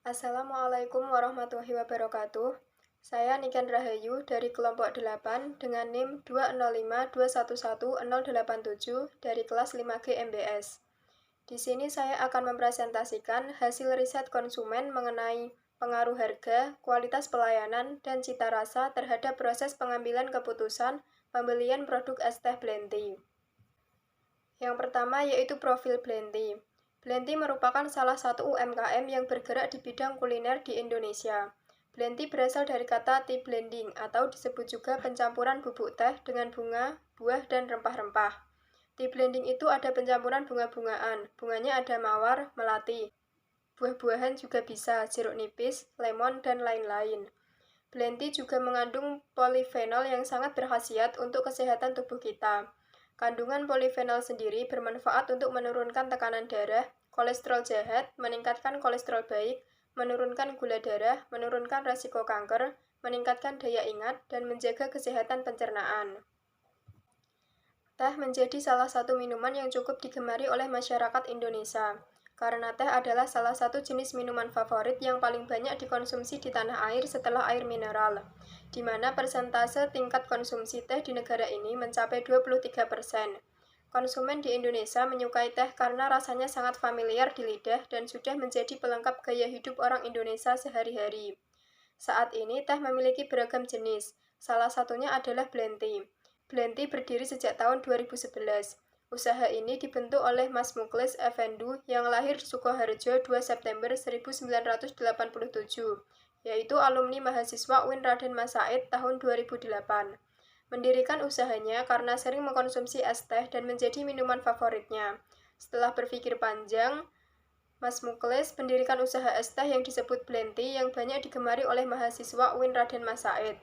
Assalamualaikum warahmatullahi wabarakatuh. Saya Niken Rahayu dari kelompok 8 dengan NIM 205211087 dari kelas 5G MBS. Di sini saya akan mempresentasikan hasil riset konsumen mengenai pengaruh harga, kualitas pelayanan, dan cita rasa terhadap proses pengambilan keputusan pembelian produk es teh Blenty. Yang pertama yaitu profil Blenty. Blenty merupakan salah satu UMKM yang bergerak di bidang kuliner di Indonesia. Blenty berasal dari kata tea blending atau disebut juga pencampuran bubuk teh dengan bunga, buah, dan rempah-rempah. Tea blending itu ada pencampuran bunga-bungaan, bunganya ada mawar, melati. Buah-buahan juga bisa, jeruk nipis, lemon, dan lain-lain. Blenty juga mengandung polifenol yang sangat berkhasiat untuk kesehatan tubuh kita. Kandungan polifenol sendiri bermanfaat untuk menurunkan tekanan darah, kolesterol jahat, meningkatkan kolesterol baik, menurunkan gula darah, menurunkan risiko kanker, meningkatkan daya ingat, dan menjaga kesehatan pencernaan. Teh menjadi salah satu minuman yang cukup digemari oleh masyarakat Indonesia, karena teh adalah salah satu jenis minuman favorit yang paling banyak dikonsumsi di tanah air setelah air mineral, di mana persentase tingkat konsumsi teh di negara ini mencapai 23%. Konsumen di Indonesia menyukai teh karena rasanya sangat familiar di lidah dan sudah menjadi pelengkap gaya hidup orang Indonesia sehari-hari. Saat ini teh memiliki beragam jenis, salah satunya adalah Blenty. Blenty berdiri sejak tahun 2011. Usaha ini dibentuk oleh Mas Muklis Effendu yang lahir di Sukoharjo 2 September 1987, yaitu alumni mahasiswa UIN Raden Mas Said tahun 2008. Mendirikan usahanya karena sering mengkonsumsi es teh dan menjadi minuman favoritnya. Setelah berpikir panjang, Mas Muklis mendirikan usaha es teh yang disebut Blenty yang banyak digemari oleh mahasiswa UIN Raden Mas Said.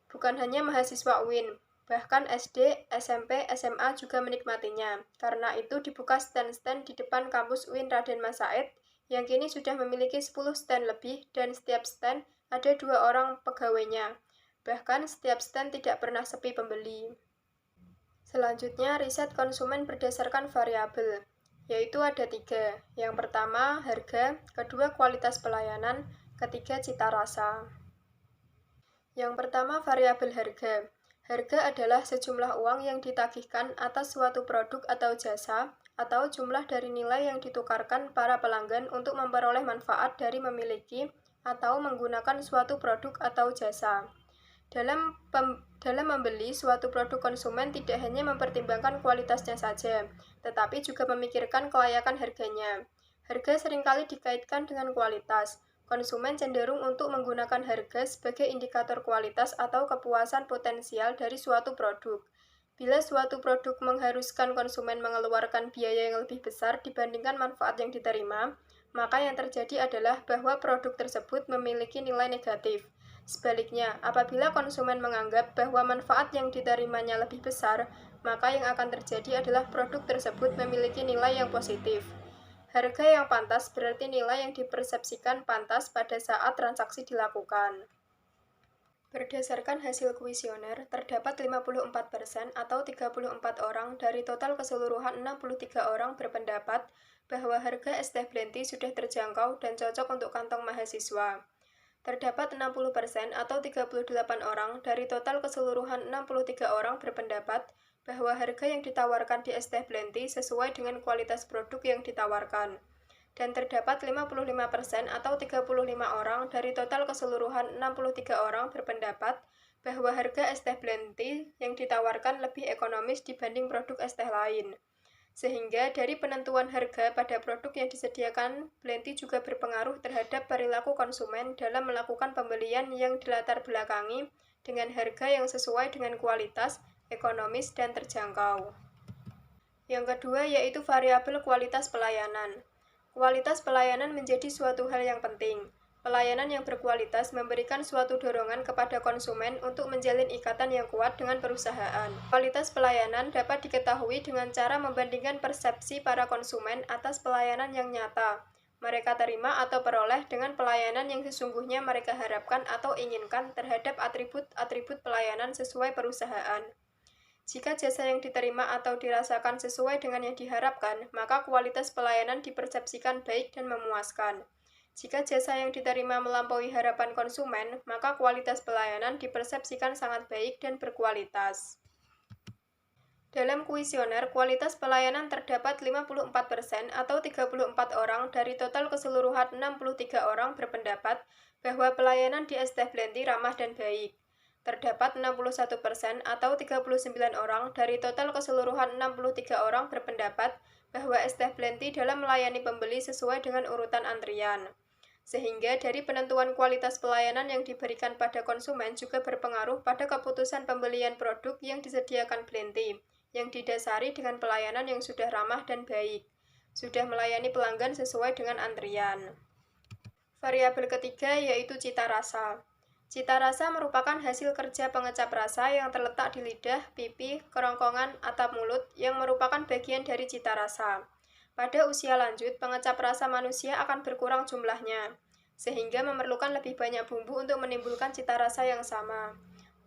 Bukan hanya mahasiswa UIN, bahkan SD, SMP, SMA juga menikmatinya. Karena itu dibuka stand-stand di depan kampus UIN Raden Mas Said yang kini sudah memiliki 10 stand lebih dan setiap stand ada 2 orang pegawainya. Bahkan setiap stand tidak pernah sepi pembeli. Selanjutnya, riset konsumen berdasarkan variabel, yaitu ada 3. Yang pertama, harga, kedua, kualitas pelayanan, ketiga, cita rasa. Yang pertama, variabel harga. Harga adalah sejumlah uang yang ditagihkan atas suatu produk atau jasa, atau jumlah dari nilai yang ditukarkan para pelanggan untuk memperoleh manfaat dari memiliki atau menggunakan suatu produk atau jasa. Dalam membeli suatu produk, konsumen tidak hanya mempertimbangkan kualitasnya saja, tetapi juga memikirkan kelayakan harganya. Harga seringkali dikaitkan dengan kualitas. Konsumen cenderung untuk menggunakan harga sebagai indikator kualitas atau kepuasan potensial dari suatu produk. Bila suatu produk mengharuskan konsumen mengeluarkan biaya yang lebih besar dibandingkan manfaat yang diterima, maka yang terjadi adalah bahwa produk tersebut memiliki nilai negatif. Sebaliknya, apabila konsumen menganggap bahwa manfaat yang diterimanya lebih besar, maka yang akan terjadi adalah produk tersebut memiliki nilai yang positif. Harga yang pantas berarti nilai yang dipersepsikan pantas pada saat transaksi dilakukan. Berdasarkan hasil kuesioner, terdapat 54% atau 34 orang dari total keseluruhan 63 orang berpendapat bahwa harga es teh Blenty sudah terjangkau dan cocok untuk kantong mahasiswa. Terdapat 60% atau 38 orang dari total keseluruhan 63 orang berpendapat bahwa harga yang ditawarkan di es teh Blenty sesuai dengan kualitas produk yang ditawarkan. Dan terdapat 55% atau 35 orang dari total keseluruhan 63 orang berpendapat bahwa harga es teh Blenty yang ditawarkan lebih ekonomis dibanding produk es teh lain. Sehingga dari penentuan harga pada produk yang disediakan, Blenty juga berpengaruh terhadap perilaku konsumen dalam melakukan pembelian yang dilatar belakangi dengan harga yang sesuai dengan kualitas, ekonomis, dan terjangkau. Yang kedua yaitu variabel kualitas pelayanan. Kualitas pelayanan menjadi suatu hal yang penting. Pelayanan yang berkualitas memberikan suatu dorongan kepada konsumen untuk menjalin ikatan yang kuat dengan perusahaan. Kualitas pelayanan dapat diketahui dengan cara membandingkan persepsi para konsumen atas pelayanan yang nyata mereka terima atau peroleh dengan pelayanan yang sesungguhnya mereka harapkan atau inginkan terhadap atribut-atribut pelayanan sesuai perusahaan. Jika jasa yang diterima atau dirasakan sesuai dengan yang diharapkan, maka kualitas pelayanan dipersepsikan baik dan memuaskan. Jika jasa yang diterima melampaui harapan konsumen, maka kualitas pelayanan dipersepsikan sangat baik dan berkualitas. Dalam kuesioner, kualitas pelayanan terdapat 54% atau 34 orang dari total keseluruhan 63 orang berpendapat bahwa pelayanan di Es Teh Blenty ramah dan baik. Terdapat 61% atau 39 orang dari total keseluruhan 63 orang berpendapat bahwa Es Teh Blenty dalam melayani pembeli sesuai dengan urutan antrian. Sehingga dari penentuan kualitas pelayanan yang diberikan pada konsumen juga berpengaruh pada keputusan pembelian produk yang disediakan Blenty, yang didasari dengan pelayanan yang sudah ramah dan baik, sudah melayani pelanggan sesuai dengan antrian. Variabel ketiga yaitu cita rasa. Cita rasa merupakan hasil kerja pengecap rasa yang terletak di lidah, pipi, kerongkongan, atap mulut yang merupakan bagian dari cita rasa. Pada usia lanjut, pengecap rasa manusia akan berkurang jumlahnya, sehingga memerlukan lebih banyak bumbu untuk menimbulkan cita rasa yang sama.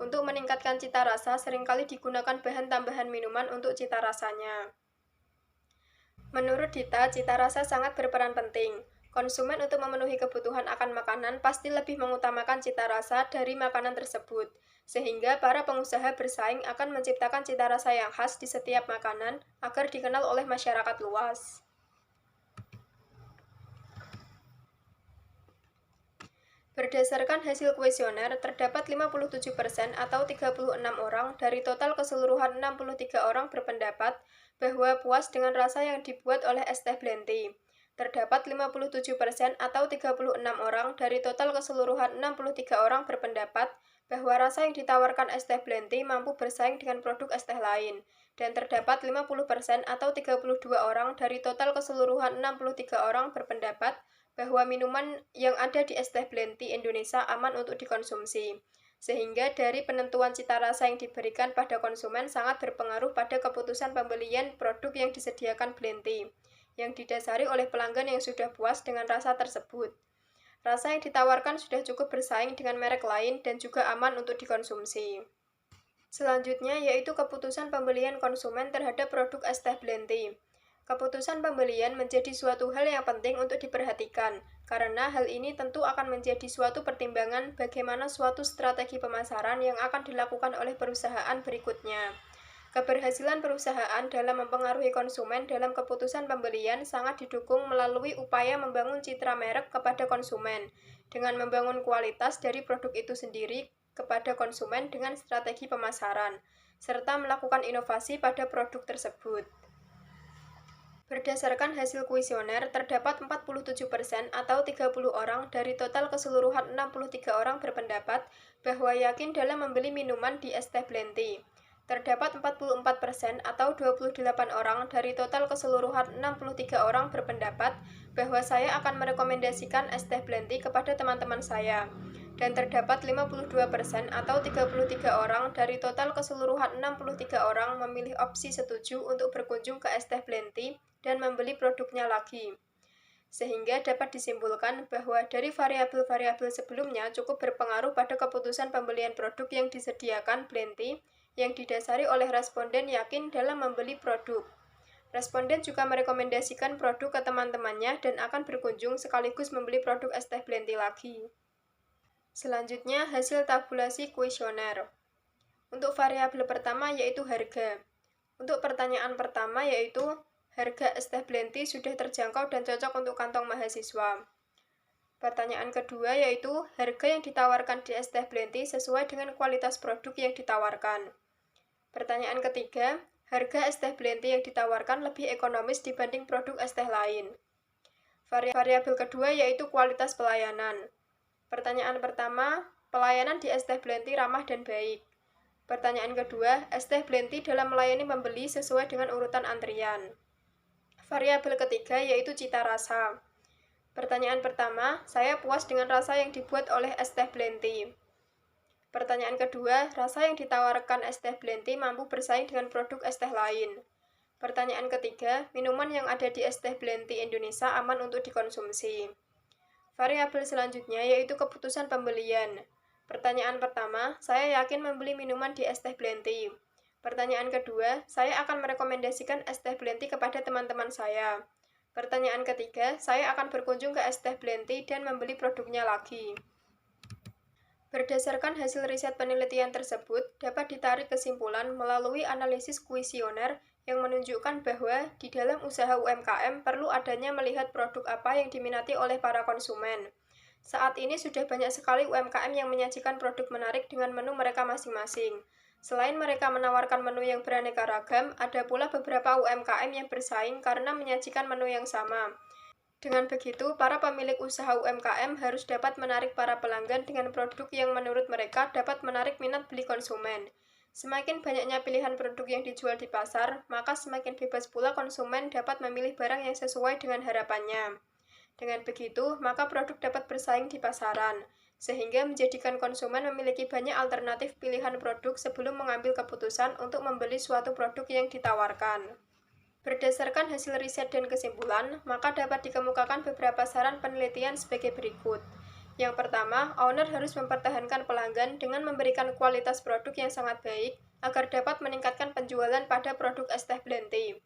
Untuk meningkatkan cita rasa, seringkali digunakan bahan tambahan minuman untuk cita rasanya. Menurut Dita, cita rasa sangat berperan penting. Konsumen untuk memenuhi kebutuhan akan makanan pasti lebih mengutamakan cita rasa dari makanan tersebut, sehingga para pengusaha bersaing akan menciptakan cita rasa yang khas di setiap makanan agar dikenal oleh masyarakat luas. Berdasarkan hasil kuesioner, terdapat 57% atau 36 orang dari total keseluruhan 63 orang berpendapat bahwa puas dengan rasa yang dibuat oleh Es Teh Blenty. Terdapat 57% atau 36 orang dari total keseluruhan 63 orang berpendapat bahwa rasa yang ditawarkan Es Teh Blenty mampu bersaing dengan produk es teh lain. Dan terdapat 50% atau 32 orang dari total keseluruhan 63 orang berpendapat bahwa minuman yang ada di Es Teh Blenty Indonesia aman untuk dikonsumsi. Sehingga dari penentuan cita rasa yang diberikan pada konsumen sangat berpengaruh pada keputusan pembelian produk yang disediakan Blenty, yang didasari oleh pelanggan yang sudah puas dengan rasa tersebut. Rasa yang ditawarkan sudah cukup bersaing dengan merek lain dan juga aman untuk dikonsumsi. Selanjutnya yaitu keputusan pembelian konsumen terhadap produk Es Teh Blenty. Keputusan pembelian menjadi suatu hal yang penting untuk diperhatikan, karena hal ini tentu akan menjadi suatu pertimbangan bagaimana suatu strategi pemasaran yang akan dilakukan oleh perusahaan berikutnya. Keberhasilan perusahaan dalam mempengaruhi konsumen dalam keputusan pembelian sangat didukung melalui upaya membangun citra merek kepada konsumen, dengan membangun kualitas dari produk itu sendiri kepada konsumen dengan strategi pemasaran, serta melakukan inovasi pada produk tersebut. Berdasarkan hasil kuesioner, terdapat 47% atau 30 orang dari total keseluruhan 63 orang berpendapat bahwa yakin dalam membeli minuman di Es Teh Blenty. Terdapat 44% atau 28 orang dari total keseluruhan 63 orang berpendapat bahwa saya akan merekomendasikan Es Teh Blenty kepada teman-teman saya. Dan terdapat 52% atau 33 orang dari total keseluruhan 63 orang memilih opsi setuju untuk berkunjung ke Es Teh Blenty dan membeli produknya lagi. Sehingga dapat disimpulkan bahwa dari variabel-variabel sebelumnya cukup berpengaruh pada keputusan pembelian produk yang disediakan Blenty yang didasari oleh responden yakin dalam membeli produk. Responden juga merekomendasikan produk ke teman-temannya dan akan berkunjung sekaligus membeli produk Es Teh Blenty lagi. Selanjutnya, hasil tabulasi kuesioner. Untuk variabel pertama yaitu harga. Untuk pertanyaan pertama yaitu harga Es Teh Blenty sudah terjangkau dan cocok untuk kantong mahasiswa. Pertanyaan kedua yaitu harga yang ditawarkan di Es Teh Blenty sesuai dengan kualitas produk yang ditawarkan. Pertanyaan ketiga, harga Es Teh Blenty yang ditawarkan lebih ekonomis dibanding produk es teh lain. Variabel kedua yaitu kualitas pelayanan. Pertanyaan pertama, pelayanan di Es Teh Blenty ramah dan baik. Pertanyaan kedua, Es Teh Blenty dalam melayani pembeli sesuai dengan urutan antrian. Variabel ketiga yaitu cita rasa. Pertanyaan pertama, saya puas dengan rasa yang dibuat oleh Es Teh Blenty. Pertanyaan kedua, rasa yang ditawarkan Es Teh Blenty mampu bersaing dengan produk es teh lain. Pertanyaan ketiga, minuman yang ada di Es Teh Blenty Indonesia aman untuk dikonsumsi. Variabel selanjutnya yaitu keputusan pembelian. Pertanyaan pertama, saya yakin membeli minuman di Es Teh Blenty. Pertanyaan kedua, saya akan merekomendasikan Es Teh Blenty kepada teman-teman saya. Pertanyaan ketiga, saya akan berkunjung ke Es Teh Blenty dan membeli produknya lagi. Berdasarkan hasil riset penelitian tersebut, dapat ditarik kesimpulan melalui analisis kuesioner yang menunjukkan bahwa di dalam usaha UMKM perlu adanya melihat produk apa yang diminati oleh para konsumen. Saat ini sudah banyak sekali UMKM yang menyajikan produk menarik dengan menu mereka masing-masing. Selain mereka menawarkan menu yang beraneka ragam, ada pula beberapa UMKM yang bersaing karena menyajikan menu yang sama. Dengan begitu, para pemilik usaha UMKM harus dapat menarik para pelanggan dengan produk yang menurut mereka dapat menarik minat beli konsumen. Semakin banyaknya pilihan produk yang dijual di pasar, maka semakin bebas pula konsumen dapat memilih barang yang sesuai dengan harapannya. Dengan begitu, maka produk dapat bersaing di pasaran, sehingga menjadikan konsumen memiliki banyak alternatif pilihan produk sebelum mengambil keputusan untuk membeli suatu produk yang ditawarkan. Berdasarkan hasil riset dan kesimpulan, maka dapat dikemukakan beberapa saran penelitian sebagai berikut. Yang pertama, owner harus mempertahankan pelanggan dengan memberikan kualitas produk yang sangat baik agar dapat meningkatkan penjualan pada produk Es Teh Blenty.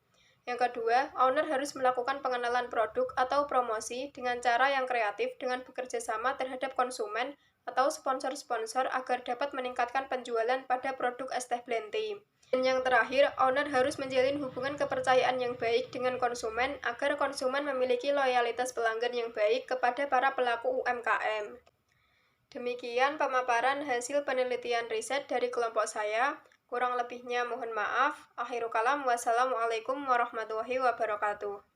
Yang kedua, owner harus melakukan pengenalan produk atau promosi dengan cara yang kreatif dengan bekerja sama terhadap konsumen atau sponsor-sponsor agar dapat meningkatkan penjualan pada produk Es Teh Blenty. Dan yang terakhir, owner harus menjalin hubungan kepercayaan yang baik dengan konsumen agar konsumen memiliki loyalitas pelanggan yang baik kepada para pelaku UMKM. Demikian pemaparan hasil penelitian riset dari kelompok saya. Kurang lebihnya mohon maaf. Akhirul kalam, wassalamualaikum warahmatullahi wabarakatuh.